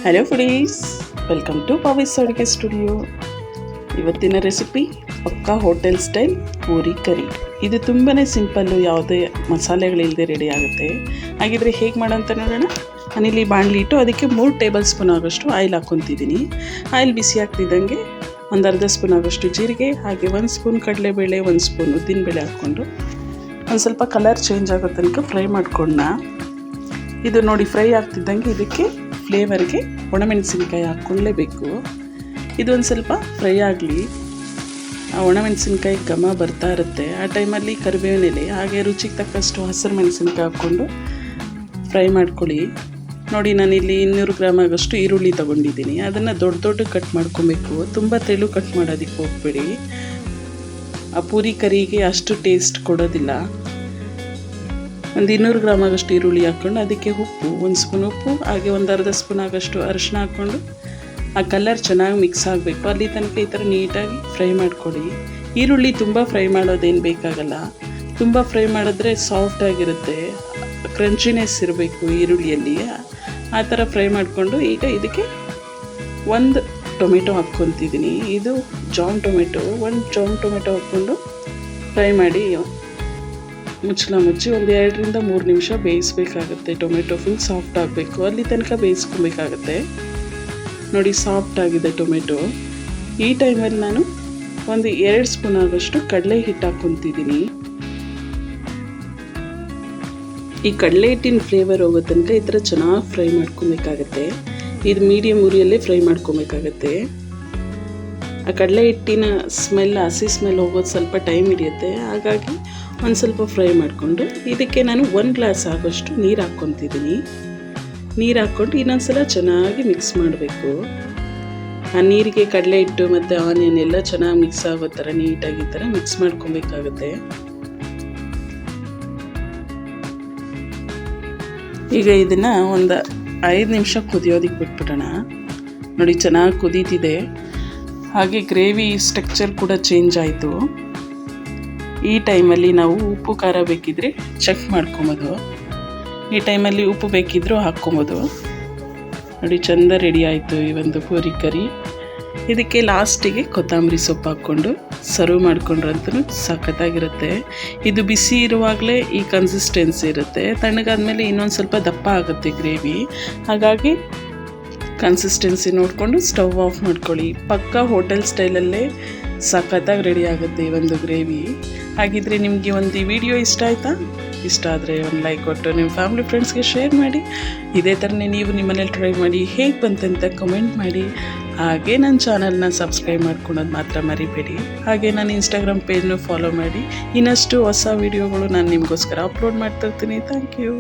Hello foodies, welcome to ಪವಿಸ್ ಅಡುಗೆ studio. ಇವತ್ತಿನ recipe ಪಕ್ಕಾ ಹೋಟೆಲ್ ಸ್ಟೈಲ್ ಪೂರಿ ಕರಿ. ಇದು ತುಂಬಾ ಸಿಂಪಲ್ಲು, ಯಾವುದೇ ಮಸಾಲೆಗಳಿಲ್ಲದೆ ರೆಡಿ ಆಗುತ್ತೆ. ಹಾಗಿದ್ರೆ ಹೇಗೆ ಮಾಡೋಂತ ನೋಡೋಣ. ನಾನಿಲ್ಲಿ ಬಾಣಲಿ ಇಟ್ಟು ಅದಕ್ಕೆ 3 ಟೇಬಲ್ ಸ್ಪೂನ್ ಆಗೋಷ್ಟು ಆಯಿಲ್ ಹಾಕ್ಕೊತಿದ್ದೀನಿ. ಆಯಿಲ್ ಬಿಸಿ ಆಗ್ತಿದ್ದಂಗೆ ಒಂದು ಅರ್ಧ ಸ್ಪೂನ್ ಆಗೋಷ್ಟು ಜೀರಿಗೆ, ಹಾಗೆ 1 ಸ್ಪೂನ್ ಕಡಲೆಬೇಳೆ, 1 ಸ್ಪೂನ್ ಉದ್ದಿನಬೇಳೆ ಹಾಕ್ಕೊಂಡು ಒಂದು ಸ್ವಲ್ಪ ಕಲರ್ ಚೇಂಜ್ ಆಗೋ ತನಕ ಫ್ರೈ ಮಾಡ್ಕೊಂಡ. ಇದು ನೋಡಿ ಫ್ರೈ ಆಗ್ತಿದ್ದಂಗೆ ಇದಕ್ಕೆ ಫ್ಲೇವರ್ಗೆ ಒಣಮೆಣಸಿನ್ಕಾಯಿ ಹಾಕ್ಕೊಳ್ಳೇಬೇಕು. ಇದು ಒಂದು ಸ್ವಲ್ಪ ಫ್ರೈ ಆಗಲಿ. ಆ ಒಣಮೆಣಸಿನ್ಕಾಯಿ ಘಮ ಬರ್ತಾ ಇರುತ್ತೆ. ಆ ಟೈಮಲ್ಲಿ ಕರಿಬೇವಿನ ಎಲೆ ಹಾಗೆ ರುಚಿಗೆ ತಕ್ಕಷ್ಟು ಹಸಿರು ಮೆಣಸಿನ್ಕಾಯಿ ಹಾಕ್ಕೊಂಡು ಫ್ರೈ ಮಾಡ್ಕೊಳ್ಳಿ. ನೋಡಿ, ನಾನಿಲ್ಲಿ 200 ಗ್ರಾಮ್ ಆಗೋಷ್ಟು ಈರುಳ್ಳಿ ತೊಗೊಂಡಿದ್ದೀನಿ. ಅದನ್ನು ದೊಡ್ಡ ಕಟ್ ಮಾಡ್ಕೊಬೇಕು. ತುಂಬ ತೆಳು ಕಟ್ ಮಾಡೋದಕ್ಕೆ ಹೋಗ್ಬೇಡಿ. ಆ ಪೂರಿ ಕರಿಗೆ ಅಷ್ಟು ಟೇಸ್ಟ್ ಕೊಡೋದಿಲ್ಲ. ಒಂದು 200 ಗ್ರಾಮ್ ಆಗೋಷ್ಟು ಈರುಳ್ಳಿ ಹಾಕ್ಕೊಂಡು ಅದಕ್ಕೆ ಉಪ್ಪು, 1 ಸ್ಪೂನ್ ಉಪ್ಪು, ಹಾಗೆ ಒಂದು ಅರ್ಧ ಸ್ಪೂನ್ ಆಗೋಷ್ಟು ಅರಿಶಿನ ಹಾಕ್ಕೊಂಡು ಆ ಕಲರ್ ಚೆನ್ನಾಗಿ ಮಿಕ್ಸ್ ಆಗಬೇಕು. ಅಲ್ಲಿ ತನಕ ಈ ಥರ ನೀಟಾಗಿ ಫ್ರೈ ಮಾಡ್ಕೊಳ್ಳಿ. ಈರುಳ್ಳಿ ತುಂಬ ಫ್ರೈ ಮಾಡೋದೇನು ಬೇಕಾಗಲ್ಲ. ತುಂಬ ಫ್ರೈ ಮಾಡಿದ್ರೆ ಸಾಫ್ಟಾಗಿರುತ್ತೆ, ಕ್ರಂಚಿನೆಸ್ ಇರಬೇಕು ಈರುಳ್ಳಿಯಲ್ಲಿ. ಆ ಥರ ಫ್ರೈ ಮಾಡಿಕೊಂಡು ಈಗ ಇದಕ್ಕೆ 1 ಟೊಮೆಟೊ ಹಾಕ್ಕೊತಿದ್ದೀನಿ. ಇದು ಜಾಮ್ ಟೊಮೆಟೊ. 1 ಜಾಮ್ ಟೊಮೆಟೊ ಹಾಕ್ಕೊಂಡು ಫ್ರೈ ಮಾಡಿ ಮುಚ್ಚಳ ಮುಚ್ಚಿ ಒಂದು 2ರಿಂದ 3 ನಿಮಿಷ ಬೇಯಿಸಬೇಕಾಗುತ್ತೆ. ಟೊಮೆಟೊ ಫುಲ್ ಸಾಫ್ಟ್ ಆಗಬೇಕು, ಅಲ್ಲಿ ತನಕ ಬೇಯಿಸ್ಕೊಬೇಕಾಗತ್ತೆ. ನೋಡಿ, ಸಾಫ್ಟ್ ಆಗಿದೆ ಟೊಮೆಟೊ. ಈ ಟೈಮಲ್ಲಿ ನಾನು ಒಂದು 2 ಸ್ಪೂನ್ ಆಗೋಷ್ಟು ಕಡಲೆ ಹಿಟ್ಟು ಹಾಕ್ಕೊತಿದ್ದೀನಿ. ಈ ಕಡಲೆ ಹಿಟ್ಟಿನ ಫ್ಲೇವರ್ ಹೋಗೋ ತನಕ ಈ ಥರ ಚೆನ್ನಾಗಿ ಫ್ರೈ ಮಾಡ್ಕೊಬೇಕಾಗತ್ತೆ. ಇದು ಮೀಡಿಯಮ್ ಉರಿಯಲ್ಲೇ ಫ್ರೈ ಮಾಡ್ಕೊಬೇಕಾಗತ್ತೆ. ಆ ಕಡಲೆ ಹಿಟ್ಟಿನ ಸ್ಮೆಲ್, ಹಸಿ ಸ್ಮೆಲ್ ಹೋಗೋದು ಸ್ವಲ್ಪ ಟೈಮ್ ಹಿಡಿಯುತ್ತೆ. ಹಾಗಾಗಿ ಒಂದು ಸ್ವಲ್ಪ ಫ್ರೈ ಮಾಡಿಕೊಂಡು ಇದಕ್ಕೆ ನಾನು 1 ಗ್ಲಾಸ್ ಆಗೋಷ್ಟು ನೀರು ಹಾಕ್ಕೊತಿದ್ದೀನಿ. ನೀರು ಹಾಕ್ಕೊಂಡು ಇನ್ನೊಂದ್ಸಲ ಚೆನ್ನಾಗಿ ಮಿಕ್ಸ್ ಮಾಡಬೇಕು. ಆ ನೀರಿಗೆ ಕಡಲೆ ಹಿಟ್ಟು ಮತ್ತು ಆನಿಯನ್ ಎಲ್ಲ ಚೆನ್ನಾಗಿ ಮಿಕ್ಸ್ ಆಗೋ ಥರ ನೀಟಾಗಿ ಈ ಥರ ಮಿಕ್ಸ್ ಮಾಡ್ಕೊಬೇಕಾಗುತ್ತೆ. ಈಗ ಇದನ್ನು ಒಂದು 5 ನಿಮಿಷ ಕುದಿಯೋದಕ್ಕೆ ಬಿಟ್ಬಿಡೋಣ. ನೋಡಿ, ಚೆನ್ನಾಗಿ ಕುದೀತಿದೆ. ಹಾಗೆ ಗ್ರೇವಿ ಸ್ಟ್ರಕ್ಚರ್ ಕೂಡ ಚೇಂಜ್ ಆಯಿತು. ಈ ಟೈಮಲ್ಲಿ ನಾವು ಉಪ್ಪು ಖಾರ ಬೇಕಿದ್ರೆ ಚೆಕ್ ಮಾಡ್ಕೊಬೋದು. ಈ ಟೈಮಲ್ಲಿ ಉಪ್ಪು ಬೇಕಿದ್ದರೂ ಹಾಕ್ಕೊಬೋದು. ನೋಡಿ, ಚೆಂದ ರೆಡಿ ಆಯಿತು ಈ ಒಂದು ಪೂರಿ ಕರಿ. ಇದಕ್ಕೆ ಲಾಸ್ಟಿಗೆ ಕೊತ್ತಂಬರಿ ಸೊಪ್ಪು ಹಾಕ್ಕೊಂಡು ಸರ್ವ್ ಮಾಡ್ಕೊಂಡ್ರಂತೂ ಸಖತ್ತಾಗಿರುತ್ತೆ. ಇದು ಬಿಸಿ ಇರುವಾಗಲೇ ಈ ಕನ್ಸಿಸ್ಟೆನ್ಸಿ ಇರುತ್ತೆ. ತಣ್ಣಗಾದ್ಮೇಲೆ ಇನ್ನೊಂದು ಸ್ವಲ್ಪ ದಪ್ಪ ಆಗುತ್ತೆ ಗ್ರೇವಿ. ಹಾಗಾಗಿ ಕನ್ಸಿಸ್ಟೆನ್ಸಿ ನೋಡಿಕೊಂಡು ಸ್ಟವ್ ಆಫ್ ಮಾಡ್ಕೊಳ್ಳಿ. ಪಕ್ಕಾ ಹೋಟೆಲ್ ಸ್ಟೈಲಲ್ಲೇ ಸಖತ್ತಾಗಿ ರೆಡಿ ಆಗುತ್ತೆ ಈ ಒಂದು ಗ್ರೇವಿ. ಹಾಗಿದ್ರೆ ನಿಮಗೆ ಒಂದು ವಿಡಿಯೋ ಇಷ್ಟ ಆಯಿತಾ? ಇಷ್ಟ ಆದರೆ ಒಂದು ಲೈಕ್ ಕೊಟ್ಟು ನಿಮ್ಮ ಫ್ಯಾಮಿಲಿ ಫ್ರೆಂಡ್ಸ್ಗೆ ಶೇರ್ ಮಾಡಿ. ಇದೇ ಥರನೇ ನೀವು ನಿಮ್ಮನೇಲಿ ಟ್ರೈ ಮಾಡಿ ಹೇಗೆ ಬಂತಂತ ಕಮೆಂಟ್ ಮಾಡಿ. ಹಾಗೆ ನನ್ನ ಚಾನಲ್ನ ಸಬ್ಸ್ಕ್ರೈಬ್ ಮಾಡ್ಕೊಳೋದು ಮಾತ್ರ ಮರಿಬೇಡಿ. ಹಾಗೆ ನನ್ನ ಇನ್ಸ್ಟಾಗ್ರಾಮ್ ಪೇಜ್ನೂ ಫಾಲೋ ಮಾಡಿ. ಇನ್ನಷ್ಟು ಹೊಸ ವೀಡಿಯೋಗಳು ನಾನು ನಿಮಗೋಸ್ಕರ ಅಪ್ಲೋಡ್ ಮಾಡ್ತಾ ಇರ್ತೀನಿ. Thank you.